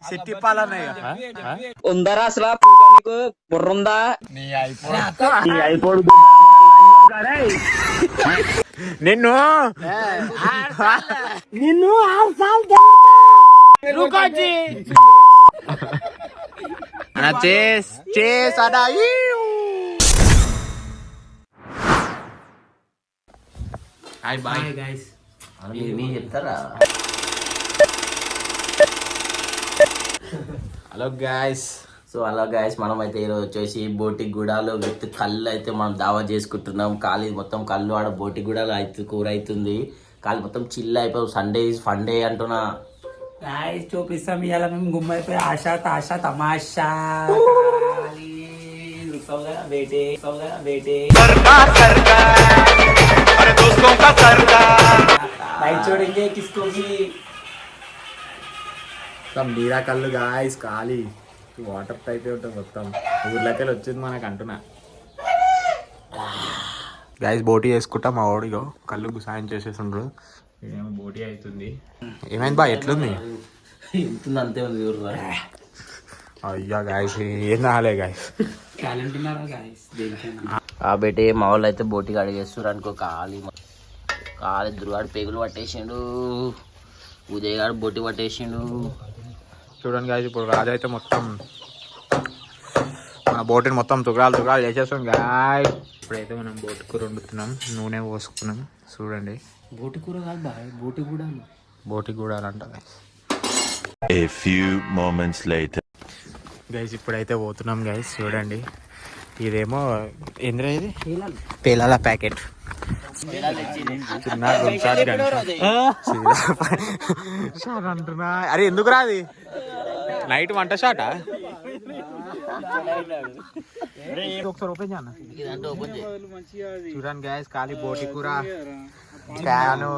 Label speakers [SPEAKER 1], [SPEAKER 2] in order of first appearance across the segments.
[SPEAKER 1] సిట్టి పాలనే
[SPEAKER 2] ఉందరా అసలు నీకు బుర్రుందా?
[SPEAKER 1] నిన్ను చేస్ అడా హాయ్ బాయ్ గైస్.
[SPEAKER 2] ఏమీ చెప్తారా?
[SPEAKER 1] Hello guys.
[SPEAKER 2] సో అలా గైస్, మనం అయితే ఈరోజు వచ్చేసి బోటిగూడలో విత్ కళ్ళు అయితే మనం దావా చేసుకుంటున్నాం. ఖాళీ మొత్తం కళ్ళు ఆడ బోటిగూడలో అయితే కూర అవుతుంది. ఖాళీ మొత్తం చిల్ అయిపోయి సండే ఫన్ డే అంటున్నా
[SPEAKER 3] గాయ్స్. చూపిస్తాం ఇవాళ మేము గుమ్మ అయిపోయి ఆశా తాషా తమాషా బేటే బయట చూడండి కిసుకోకి
[SPEAKER 1] నీరా కళ్ళు గాయస్. ఖాళీ వాటర్ టైప్ ఉంటుంది మొత్తం. ఊర్లోకి వచ్చింది మనకు అంటున్నా గాయస్. బోటీ చేసుకుంటా మా ఓడిగో కళ్ళు సాయం చేసేస్తుండ్రు. ఇదేమో బోటీ అవుతుంది. ఏమైంది బా, ఎట్లుంది?
[SPEAKER 2] అంతే ఉంది.
[SPEAKER 1] అయ్యా గాయస్, ఏం రాలే గాయస్.
[SPEAKER 2] కాబట్టి మా వాళ్ళు అయితే బోటికి అడిగేస్తారు అనుకో. ఖాళీ దుర్గాడు పేగులు పట్టేసిండు, ఉదయగాడు బోటి పట్టేసిండు.
[SPEAKER 1] చూడండి గాయస్, ఇప్పుడు రాజు అయితే మొత్తం మన బోటిని మొత్తం తుకరాలు చేసేస్తాం గాయస్. ఇప్పుడైతే మనం బోటి కూర వండుతున్నాం, నూనె పోసుకున్నాం. చూడండి,
[SPEAKER 3] బోటి కూర కాదు బాయ్,
[SPEAKER 1] బోటి గూడాలంట
[SPEAKER 4] A few moments later.
[SPEAKER 1] Guys ఇప్పుడైతే పోతున్నాం గైస్. చూడండి, ఇదేమో ఏంద్రా, ఇది పేలాల ప్యాకెట్. అంటున్నా. అరే ఎందుకు రాది నైట్ వంట షాటా? ఒకసారి ఓపెన్ చేయన్న. చూడండి గ్యాస్, ఖాళీ బోటి కూర, క్యాను.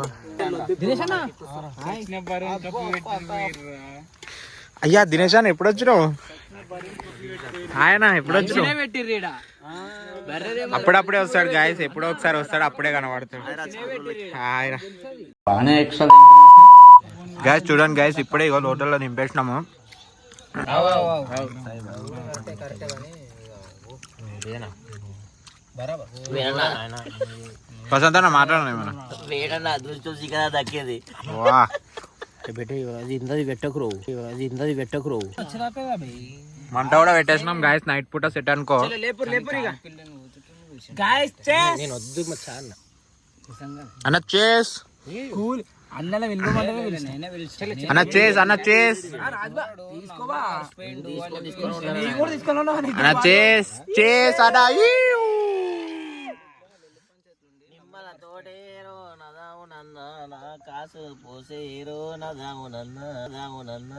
[SPEAKER 1] అయ్యా దినేష్ అన్న ఎప్పుడు వచ్చినావు? ఆయన ఎప్పుడు వచ్చినావు? అప్పుడప్పుడే వస్తాడు గాయస్, ఎప్పుడో ఒకసారి వస్తాడు, అప్పుడే కనబడతాడు ఆయన. గాయస్ చూడండి గాయస్, ఇప్పుడే ఇగో హోటల్లో నింపేసినాము. ప్రశాంత్ అన్న మాట్లాడను ఏమన్నా
[SPEAKER 2] దక్కేది.
[SPEAKER 1] మంట కూడా పెట్టేసినాం గాయస్. నైట్ పూట సెట్ అనుకో. అన్న చేస్
[SPEAKER 3] అన్న
[SPEAKER 1] చేస్ అన్న చేస్ అన్న చేస్ చేస్ అడా.
[SPEAKER 2] తోటేరో నదాము నన్న నా కాసు పోసేరో నదాము నన్న నదాము నన్న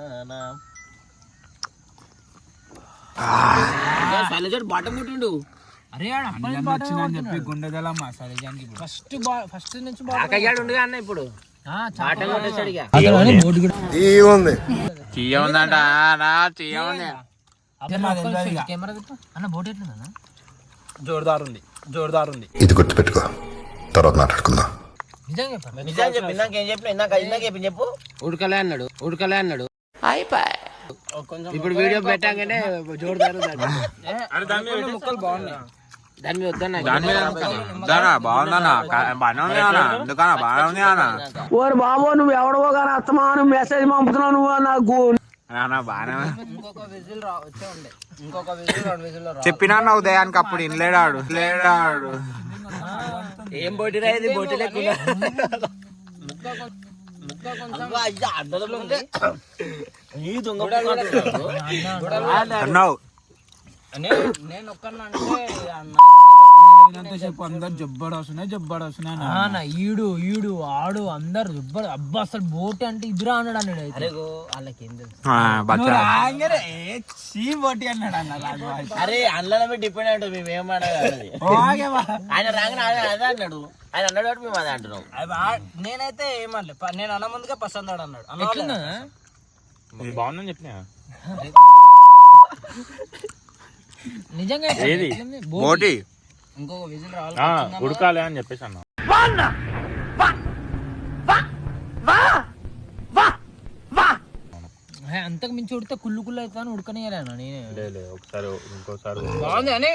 [SPEAKER 2] బాటం ముట్టిండు.
[SPEAKER 3] అరే చెప్పి గుండెదల ఫస్ట్ నుంచి అన్న ఇప్పుడు
[SPEAKER 1] చీయ ఉందంట. చీయ ఉంది.
[SPEAKER 3] అన్న బోట్ ఎట్లుందన్న?
[SPEAKER 2] జోరుదారు ఉంది.
[SPEAKER 5] ఇది గుర్తుపెట్టుకో, తర్వాత మాట్లాడుకుందాం.
[SPEAKER 2] నిజంగా చెప్పి ఇందాకేం చెప్పిన చెప్పు.
[SPEAKER 3] ఉడకలే అన్నాడు ఇప్పుడు వీడియో పెట్టాగానే జోరుదారు ముక్కలు బాగున్నాయి. దాని మీద వద్దన్నా,
[SPEAKER 1] బాగుందన్నా, బాగానే ఉంది అన్న. ఎందుకన్నా బాగానే ఉంది అన్న.
[SPEAKER 2] ఓరు బాబు, నువ్వు ఎవడవో కానీ అత్తమాను మెసేజ్ పంపుతున్నావు నువ్వు నాకు.
[SPEAKER 1] చెప్పినా ఉదయానికి అప్పుడు ఇన్లేడాడు.
[SPEAKER 2] ఏం బోటి రాయది, బోటి లేకుండా
[SPEAKER 1] అన్నావు.
[SPEAKER 3] నేను ఒక్కన్నా చెప్పు, అందరు జబ్బడు వస్తున్నాయి. ఈడు ఆడు అందరు జబ్బడు. అబ్బా అసలు బోటి అంటే ఇద్దరు అన్నాడు వాళ్ళకి ఏం తెలుసు. బోటి అన్నాడు అన్న.
[SPEAKER 2] అరే అందులో డిపెండ్ అంటూ మేము ఏమన్నాడు. ఆయన రాగానే అదే అన్నాడు. ఆయన అన్నాడు కాబట్టి మేము అదే అంటున్నాం.
[SPEAKER 3] నేనైతే ఏమనలే, నేను అన్న ముందుగా పసందాడు అన్నాడు.
[SPEAKER 1] బాగుందని చెప్పినా
[SPEAKER 3] నిజంగా
[SPEAKER 1] ఏది బోటి
[SPEAKER 3] ఇంకొక విజిల్ రావాలి
[SPEAKER 1] ఉడకాలి అని చెప్పేసి అన్నా.
[SPEAKER 3] అంతకు మించి ఉడితే కుళ్ళు కుళ్ళు అవుతాను ఉడకనియాలేనా నేనే
[SPEAKER 1] ఒకసారి ఇంకోసారి
[SPEAKER 3] బాగుంది అని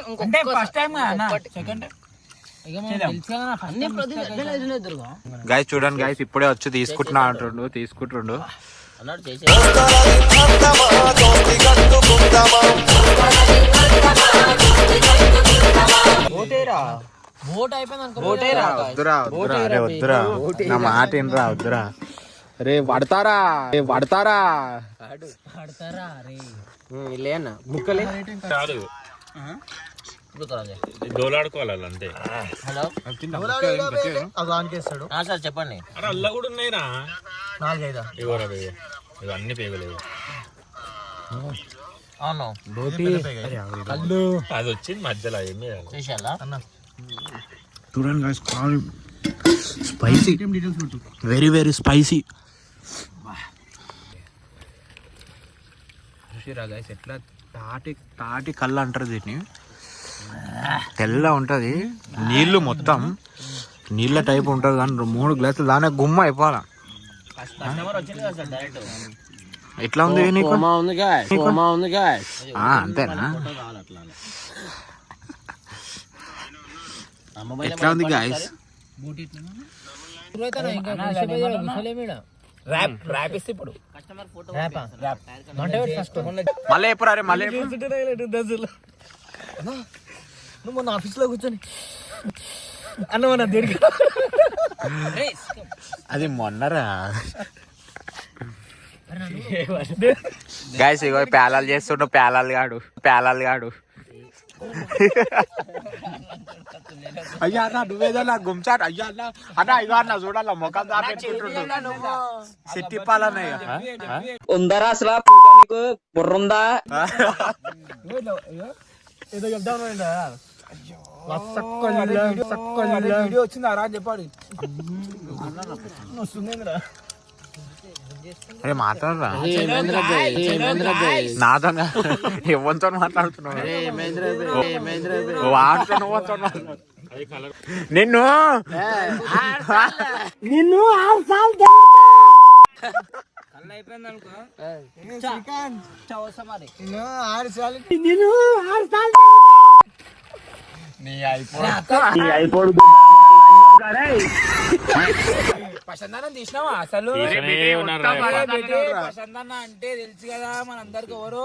[SPEAKER 3] ఫస్ట్ టైం సెకండ్
[SPEAKER 1] గైస్ చూడండి గైస్ ఇప్పుడే వచ్చి తీసుకుంటున్నా తీసుకుంటుండు
[SPEAKER 2] అన్నాడు చేసే
[SPEAKER 3] బోట్ అయిపోయింది
[SPEAKER 1] వద్దురా వద్దురా నా మాట ఏంట్రా వద్దురా రే పడతారా
[SPEAKER 3] లేనా ముక్కలే
[SPEAKER 1] కాదు దోలాడుకోవాలి అంతే.
[SPEAKER 2] హలో సార్ చెప్పండి.
[SPEAKER 1] అల్లా కూడా ఉన్నాయిరా
[SPEAKER 3] 4-5
[SPEAKER 1] ఇవి అన్ని పేగలేవు.
[SPEAKER 2] అవును
[SPEAKER 1] అది వచ్చింది మధ్యలో ఏమి
[SPEAKER 2] చూసాలా
[SPEAKER 1] చూడండి guys, spicy very very spicy. చూసిరా గైస్ ఎట్లా తాటి కళ్ళు అంటారు దీన్ని. తెల్ల ఉంటుంది నీళ్ళు మొత్తం నీళ్ళ టైప్ ఉంటుంది కానీ 3 గ్లాసులు దానే గుమ్మ అయిపోవాలా. ఎట్లా ఉంది నీకు? అంతేనా? ఎట్లా ఉంది గాయస్? మళ్ళీ ఎప్పుడు అరే మళ్ళీ
[SPEAKER 3] నువ్వు మొన్న ఆఫీస్ లో కూర్చొని అన్నమన్నా దేనికి
[SPEAKER 1] అది మొన్నరా గాయస్. ఇగో పేలాలు చేస్తుండు పేలాలు గాడు అయ్యా అన్న నువ్వేదో నా గుంచాడు అయ్యా అన్న ఇగో అన్న చూడాల ముఖం దాపెట్టుకుంటుండు సిట్టి పాలన్నయ్య
[SPEAKER 3] ఉందరా అసలు బుర్రుందా ఏదో చెప్తాను వీడియో వచ్చింది అరా అని చెప్పాడు.
[SPEAKER 1] అరే మాట్లాడరా నాతో ఎవరితో మాట్లాడుతున్నావు? నిన్ను
[SPEAKER 3] అయిపోయింది అనుకో ప్రశాంతనం తీసినావా అసలు? ప్రశాంతన్న అంటే తెలుసు కదా మనందరికి ఎవరు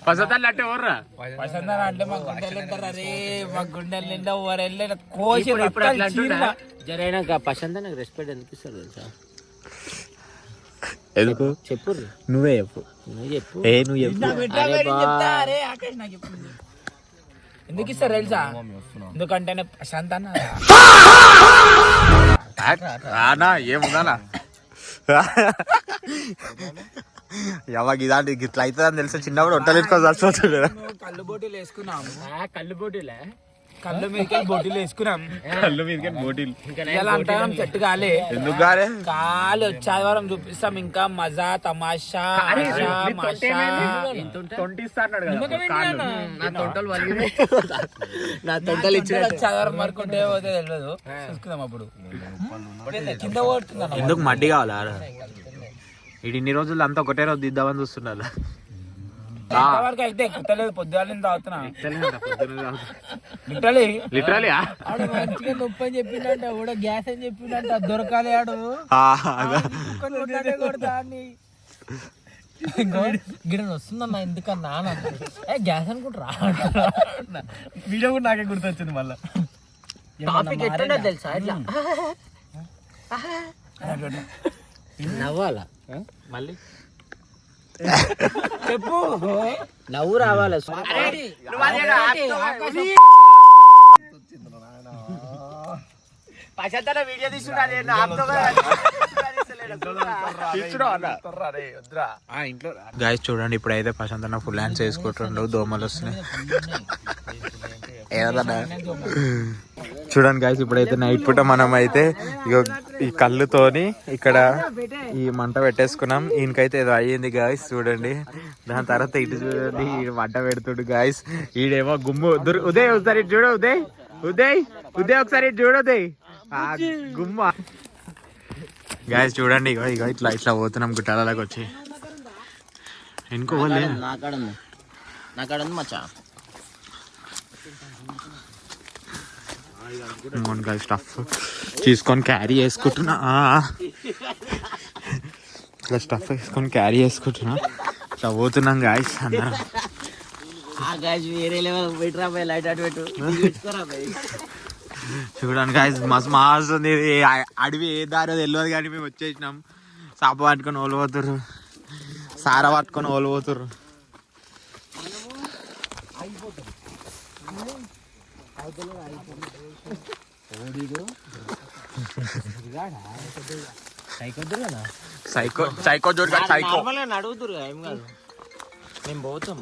[SPEAKER 1] పసతల్లి అంటే ఎవర్రా?
[SPEAKER 3] ప్రశాంతన అంటే మా గుండెలు ఉంటారు. అరే మా గుండెలు నిండా ఎవరు వెళ్ళిన కోసి
[SPEAKER 2] జరైనా ప్రశాంత్ నాకు రెస్పెక్ట్ ఎందుకు ఇస్తారు తెలుసా?
[SPEAKER 1] ఎందుకు
[SPEAKER 2] చెప్పు
[SPEAKER 1] నువ్వే చెప్పు.
[SPEAKER 2] నువ్వు చెప్పు.
[SPEAKER 1] నువ్వు చెప్పు.
[SPEAKER 3] ఎందుకు ఇస్తారు తెలుసా? ఎందుకంటే ప్రశాంత్ అన్న
[SPEAKER 1] ఏముందా ఎవరికి ఇదాంటి ఇట్లా అవుతుందని తెలిసి చిన్నప్పుడు వంటలు చచ్చిపోతుంది.
[SPEAKER 3] కళ్ళు బోటీలు వేసుకున్నాము. కళ్ళు మీదకి బోటీలు వేసుకున్నాం. ఇలా అంటాం చెట్టు కాలే.
[SPEAKER 1] ఎందుకు కాలే?
[SPEAKER 3] కాలు వచ్చే వారం చూపిస్తాం. ఇంకా మజా తమాషా చదవరం వరకు ఉంటే పోతే తెలియదు. చూసుకుందాం అప్పుడు. కింద పోతుందా?
[SPEAKER 1] ఎందుకు మడ్డి కావాలా? ఇన్ని రోజులు అంతా ఒకటే రోజు దిద్దామని చూస్తున్నారు.
[SPEAKER 3] వరకు అయితే ఎక్కుతలేదు. పొద్దుగాల తాగుతున్నా
[SPEAKER 1] లిటరలీ
[SPEAKER 3] మంచిగా నొప్పి అని చెప్పిందంట. కూడా గ్యాస్ అని చెప్పిందంట. దొరకాలి ఆడు గిడ వస్తుందన్న ఎందుకన్నా గ్యాస్ అనుకుంటారా? వీడియో కూడా నాకే గుర్తొచ్చింది. మళ్ళా టాపిక్ ఎట్లా తెలుసా? ఇట్లా
[SPEAKER 2] నవ్వాలా
[SPEAKER 1] మళ్ళీ
[SPEAKER 3] చెప్పు.
[SPEAKER 2] నవ్వు రావాలి.
[SPEAKER 3] వీడియో తీసుకున్నా
[SPEAKER 1] గాయస్ చూడండి ఇప్పుడైతే ప్రశాంత్ అన్న ఫుల్ హ్యాండ్స్ వేసుకుంటుండవు, దోమలు వస్తున్నాయి. ఏదన్నా చూడండి గాయస్ ఇప్పుడైతే నైట్ పూట మనం అయితే ఇగో ఈ కళ్ళుతోని ఇక్కడ ఈ మంట పెట్టేసుకున్నాం. ఈయనకైతే ఏదో అయ్యింది గాయస్ చూడండి. దాని తర్వాత ఇటు చూడండి ఈ మంట పెడుతుడు గాయస్. ఈడేమో గుమ్ము ఉదయ్ ఒకసారి ఇటు చూడు, ఉదయ్ ఉదయ్ ఉదయ్ ఒకసారి ఇటు చూడు, ఉదయ్ ఆ గుమ్మ గాయస్ చూడండి. ఇగో ఇగో ఇట్లా ఇట్లా పోతున్నాం గుట్టాలకి వచ్చి. ఇంకోవాలి
[SPEAKER 2] నాకాడ మచ్చా
[SPEAKER 1] స్టఫ్ తీసుకొని క్యారీ చేసుకుంటున్నా. ఇట్లా స్టఫ్ వేసుకొని క్యారీ చేసుకుంటున్నా. ఇట్లా పోతున్నాం గాయస్ అందరం.
[SPEAKER 2] వేరే లెవెల్ పెట్టరా లైట్ అటు పెట్టు.
[SPEAKER 1] చూడండి గాయస్ మస్తు మాస్తుంది. అడవి ఏ దారో తెలియదు కానీ మేము వచ్చేసినాం. సాప పట్టుకొని ఓలు పోతుర్రు, సార పట్టుకొని ఓలు పోతుర్రు. సైకో సైకో జోడ్ సైకో
[SPEAKER 2] అడుగుతురు ఏం కాదు, మేము పోతాం.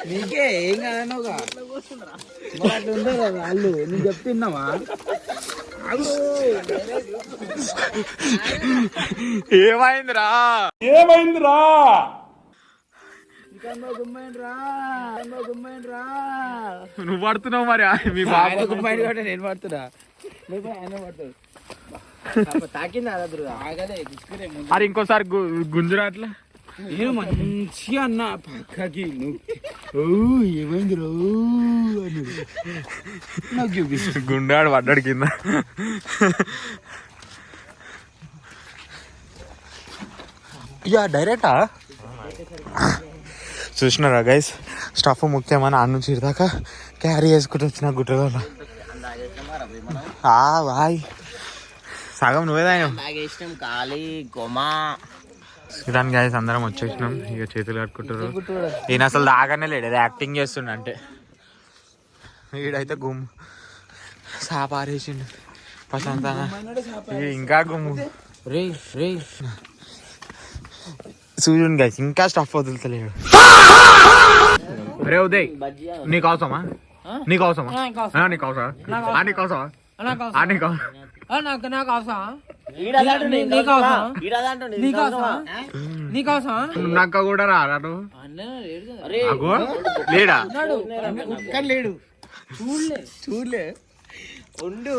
[SPEAKER 3] నీకే ఏం కాదన్నావుగా, అట్లా ఉందో కదా వాళ్ళు. నువ్వు చెప్తున్నావా?
[SPEAKER 1] ఏమైందిరా ఏమైందిరా నువ్వు పడుతున్నావు మరి. మీ బాబు
[SPEAKER 3] గుమ్మాయి కూడా నేను పడుతున్నా, ఆయన పడుతుంది. తాకింది ఆగదే తీసుకునే ముందు.
[SPEAKER 1] అరే ఇంకోసారి గుంజురా అట్లా.
[SPEAKER 3] నేను మంచిగా అన్నా పక్కకి. ఏమైంది రో నాకు చూపిస్తు.
[SPEAKER 1] గుండాడు పడ్డాడు కింద. ఇక డైరెక్టా చూసినారా గైస్, స్టఫ్ ముఖ్యమని ఆడ నుంచి దాకా క్యారీ చేసుకుంటూ వచ్చిన గుట్టలో. బాయ్ సగం నువ్వేదాయా
[SPEAKER 2] ఖాళీ గొమా.
[SPEAKER 1] ఇదాని గైస్ అందరం వచ్చేసినాం. ఇక చేతులు కట్టుకుంటారు. ఈయన అసలు దాగానే లేడు, ఏదో యాక్టింగ్ చేస్తుండ. అంటే వీడైతే గుమ్ము సాపారేసిండు ప్రశాంతంగా. ఇంకా గుమ్ము
[SPEAKER 3] రే రే
[SPEAKER 1] సూర్యుని గైస్ ఇంకా స్టఫ్ వదులుతలేడు. రే ఉదయ్ నీకు అవసరమా? నీకు అవసరమా? నీకు అవసరమా? నీకు అవసరమా? నీకు నక్క కూడా రారా నువ్వు? లేడా?
[SPEAKER 3] లేడు చూడలే ఉండు.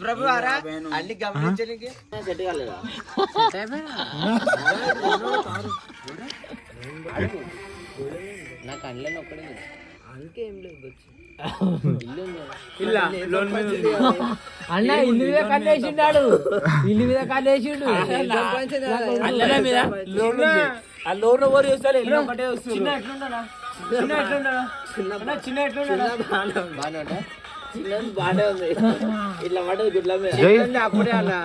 [SPEAKER 3] ప్రభు అన్ని గమనించడానికి
[SPEAKER 2] నాకు అండ్లని ఒక్కడే అందుకేం లేదు.
[SPEAKER 3] అన్న ఇల్లు మీద కన్నేసిండాడు, ఇల్లు మీద కన్నేసిండు. ఆ లోన్ ఎవరు చేస్తారు? ఇల్లు ఒకటే వస్తుంది. చిన్న ఎట్లుండా చిన్న ఎట్లుండా
[SPEAKER 2] బానే ఉంది. ఇట్లా పడదు గుడ్ల మీద
[SPEAKER 3] అప్పుడే అలా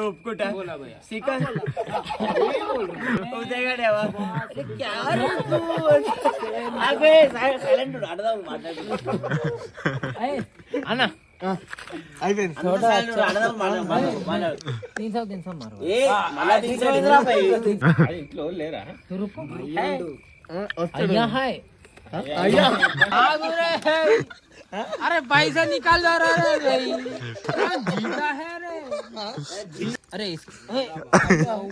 [SPEAKER 3] ఒప్పుకుంటా. అన్న అయిపోయింది. ఇంట్లో లేరా? अरे पैसा निकाल दो रे जीता है रे. अरे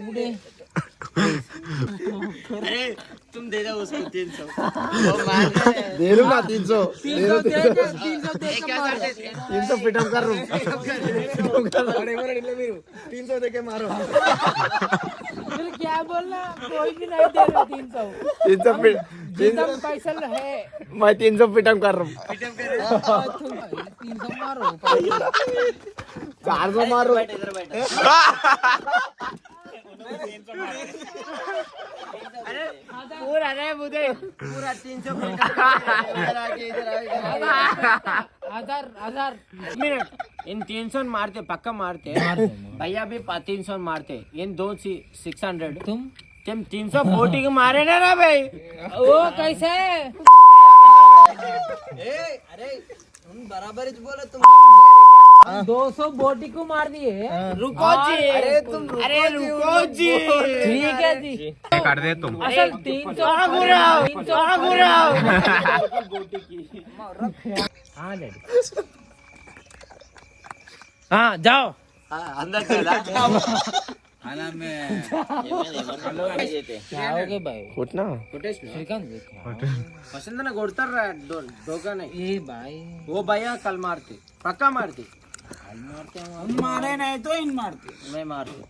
[SPEAKER 3] उड़े.
[SPEAKER 2] अरे तुम दे दो उसको 300.
[SPEAKER 5] दे लूंगा 300.
[SPEAKER 3] 300 दे
[SPEAKER 5] पिटअप कर रहा हूँ. 300 दे के मारो.
[SPEAKER 3] फिर क्या बोलना? कोई भी नहीं दे रहा 300. 300 पैसा है.
[SPEAKER 5] मैं 300 पिटअप कर रहा हूँ.
[SPEAKER 3] 300 मारो.
[SPEAKER 5] 400 मारो.
[SPEAKER 3] पूरा रे मुझे पूरा 300 हजार मिनट इन 300 मारते पक्का मारते भैया भी 300 मारते इन 600 तुम 300 बोटी को मारे ना रे भाई वो कैसे अरे बराबर बोला तुम 200 बोटी को मार दिए रुको जी अरे रुको जी ठीक है जी
[SPEAKER 1] कर दे तुम
[SPEAKER 3] असल 300 हाँ जाओ
[SPEAKER 2] अंदर
[SPEAKER 3] भाई
[SPEAKER 5] कुठना
[SPEAKER 3] पसंद ना गोड़तर धोखा नहीं ये भाई वो भैया कल मारते पक्का मारते मारे नहीं तो इन मारते मैं मारते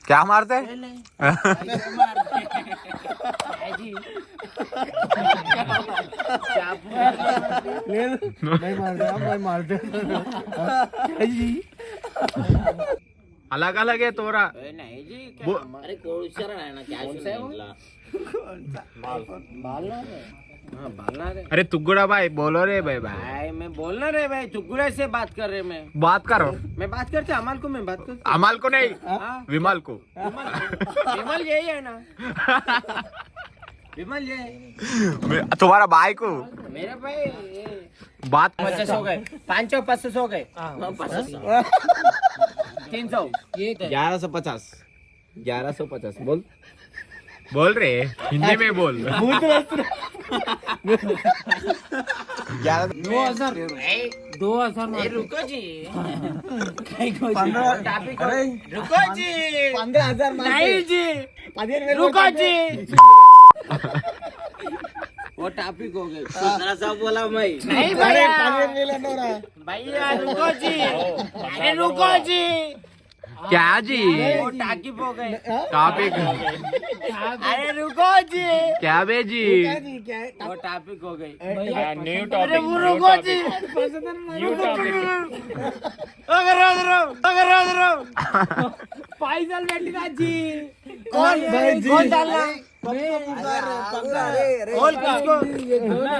[SPEAKER 1] क्या मारते अलग अलग है तोरा
[SPEAKER 2] नाही जी अरे कोळशारा आहे ना कॅश
[SPEAKER 1] अरे तुगुड़ा भाई बोलो रे भाई भाई
[SPEAKER 3] भाई मैं बोलना रे भाई टुकड़े से बात कर रहे मैं
[SPEAKER 1] बात करो
[SPEAKER 3] बात करते अमल को मैं बात करता
[SPEAKER 1] अमाल को नहीं विमल को
[SPEAKER 3] विमल यही है ना विमल ये
[SPEAKER 1] तुम्हारा भाई को
[SPEAKER 3] मेरे भाई
[SPEAKER 1] बात
[SPEAKER 3] 50 हो गए 500 हो गए 300 ये
[SPEAKER 5] 1150 1150 बोल
[SPEAKER 1] बोल रे हिंदी में बोल
[SPEAKER 3] 2000 रुको जी रुको जी
[SPEAKER 5] 15,000
[SPEAKER 3] नहीं जी रुको जी वो टॉपिक हो गए
[SPEAKER 2] सा बोला मैं
[SPEAKER 3] नहीं भैया भैया रुको जी अरे रुको जी
[SPEAKER 1] क्या जी
[SPEAKER 3] वो टाकिप हो गए
[SPEAKER 1] टॉपिक
[SPEAKER 3] अरे रुको जी
[SPEAKER 1] क्या बे जी
[SPEAKER 3] वो टॉपिक हो गई
[SPEAKER 1] न्यू
[SPEAKER 3] अरे वो रुको जी अगर फाइजल बैठना जी कौन डालना कौन किसको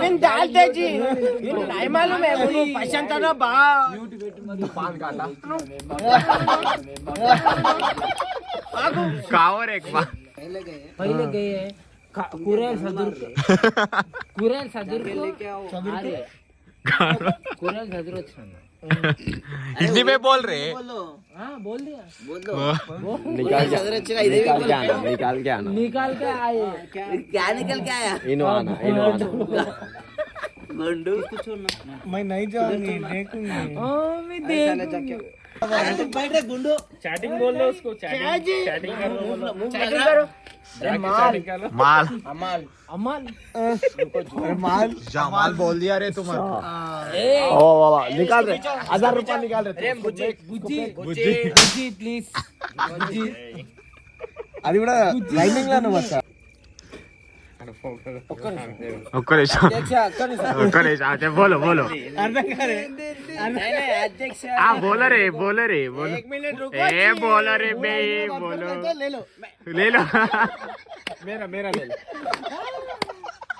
[SPEAKER 3] इन डालते जी इन नहीं मालूम है वो पसंद था ना बा पान काटा
[SPEAKER 1] कावर एक बार
[SPEAKER 3] पहले गए कुरेल सदुर कुरेल सदुर
[SPEAKER 1] हिंदी में बोल रहे
[SPEAKER 3] हाँ बोल दिया
[SPEAKER 5] निकाल के आना
[SPEAKER 3] निकाल के आए
[SPEAKER 2] क्या निकल के आया
[SPEAKER 5] इनो आना
[SPEAKER 2] गुंडू
[SPEAKER 5] मैं नहीं जाऊंगी देखूंगी
[SPEAKER 3] मैं देख
[SPEAKER 2] बैठ रे गुंडू
[SPEAKER 3] चैटिंग बोल लो उसको चैटिंग करो
[SPEAKER 1] माल
[SPEAKER 3] अमल
[SPEAKER 5] माल बोल दिया रे तुम ओ बाबा निकाल रहे 1000 रुपया निकाल रहे
[SPEAKER 3] बुज्जी प्लीज
[SPEAKER 5] అది కూడా లైనింగ్ లో నువ్వు వచ్చా
[SPEAKER 1] ఒక్క నిమిషం अच्छा बोलो
[SPEAKER 3] अध्यक्ष
[SPEAKER 1] बोलो रे बोलो
[SPEAKER 3] एक मिनट रुको
[SPEAKER 1] ए बोलो रे बे बोलो ले लो
[SPEAKER 5] मेरा ले लो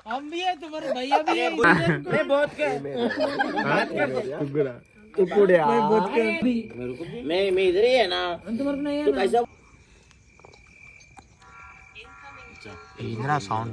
[SPEAKER 3] हम भी है तुम्हारे भैया भी है मैं बहुत बात कर
[SPEAKER 5] तू पुढे आ
[SPEAKER 2] मैं इधर ही है ना
[SPEAKER 3] तुम्हारे नहीं है
[SPEAKER 2] तो कैसा
[SPEAKER 1] इंदिरा साउंड